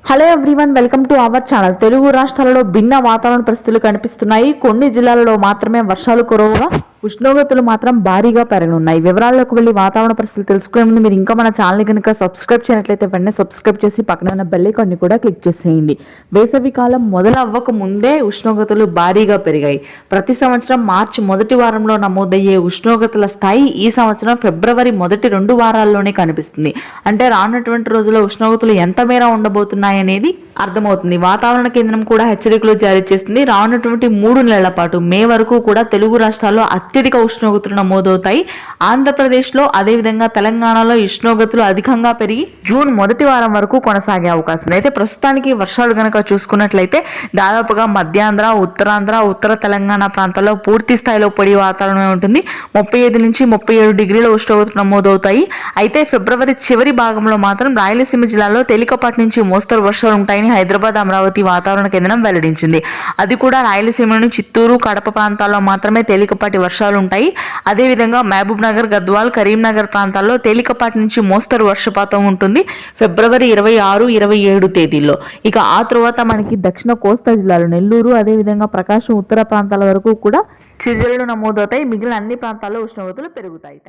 Hello everyone, welcome to our channel. Telugu రాష్ట్రాలలో భిన్న వాతావరణ పరిస్థితులు కనిపిస్తున్నాయి. కొన్ని జిల్లాలలో మాత్రమే వర్షాలు కురవగా ఉష్ణోగ్రతలు మాత్రం భారీగా పెరగనున్నాయి. వివరాల్లోకి వెళ్ళి వాతావరణ పరిస్థితులు తెలుసుకునే ముందు మీరు ఇంకా మన ఛానల్ కనుక సబ్స్క్రైబ్ చేయనట్లయితే వెంటనే సబ్స్క్రైబ్ చేసి పక్కన ఉన్న బెల్ ఐకాన్ని కూడా క్లిక్ చేసేయండి. వేసవి కాలం మొదలవ్వక ముందే ఉష్ణోగ్రతలు భారీగా పెరిగాయి. ప్రతి సంవత్సరం మార్చి మొదటి వారంలో నమోదయ్యే ఉష్ణోగ్రతల స్థాయి ఈ సంవత్సరం ఫిబ్రవరి మొదటి 2 వారాల్లోనే కనిపిస్తుంది. అంటే రానున్నటువంటి రోజుల్లో ఉష్ణోగ్రతలు ఎంత మేర ఉండబోతున్నాయనేది అర్థమవుతుంది. వాతావరణ కేంద్రం కూడా హెచ్చరికలు జారీ చేస్తుంది. రానున్నటువంటి 3 నెలల పాటు మే వరకు కూడా తెలుగు రాష్ట్రాల్లో అత్యధిక ఉష్ణోగ్రతలు నమోదవుతాయి. ఆంధ్రప్రదేశ్లో అదేవిధంగా తెలంగాణలో ఉష్ణోగ్రతలు అధికంగా పెరిగి జూన్ మొదటి వారం వరకు కొనసాగే అవకాశం ఉంది. అయితే ప్రస్తుతానికి వర్షాలు గనక చూసుకున్నట్లయితే దాదాపుగా మధ్యాంధ్ర, ఉత్తరాంధ్ర, ఉత్తర తెలంగాణ ప్రాంతాల్లో పూర్తి స్థాయిలో పొడి వాతావరణమే ఉంటుంది. 35 నుంచి 37 డిగ్రీల ఉష్ణోగ్రతలు నమోదవుతాయి. అయితే ఫిబ్రవరి చివరి భాగంలో మాత్రం రాయలసీమ జిల్లాలో తేలికపాటి నుంచి మోస్తరు వర్షాలు ఉంటాయని హైదరాబాద్, అమరావతి వాతావరణ కేంద్రం వెల్లడించింది. అది కూడా రాయలసీమలోని చిత్తూరు, కడప ప్రాంతాల్లో మాత్రమే తేలికపాటి వర్షాలు ఉంటాయి. అదేవిధంగా మహబూబ్ నగర్, గద్వాల్, కరీంనగర్ ప్రాంతాల్లో తేలికపాటి నుంచి మోస్తరు వర్షపాతం ఉంటుంది ఫిబ్రవరి 26, 27 తేదీల్లో. ఇక ఆ తర్వాత మనకి దక్షిణ కోస్తా జిల్లాలు నెల్లూరు, అదేవిధంగా ప్రకాశం, ఉత్తర ప్రాంతాల వరకు కూడా చిరుజల్లులు నమోదవుతాయి. మిగిలిన అన్ని ప్రాంతాల్లో ఉష్ణోగ్రతలు పెరుగుతాయి.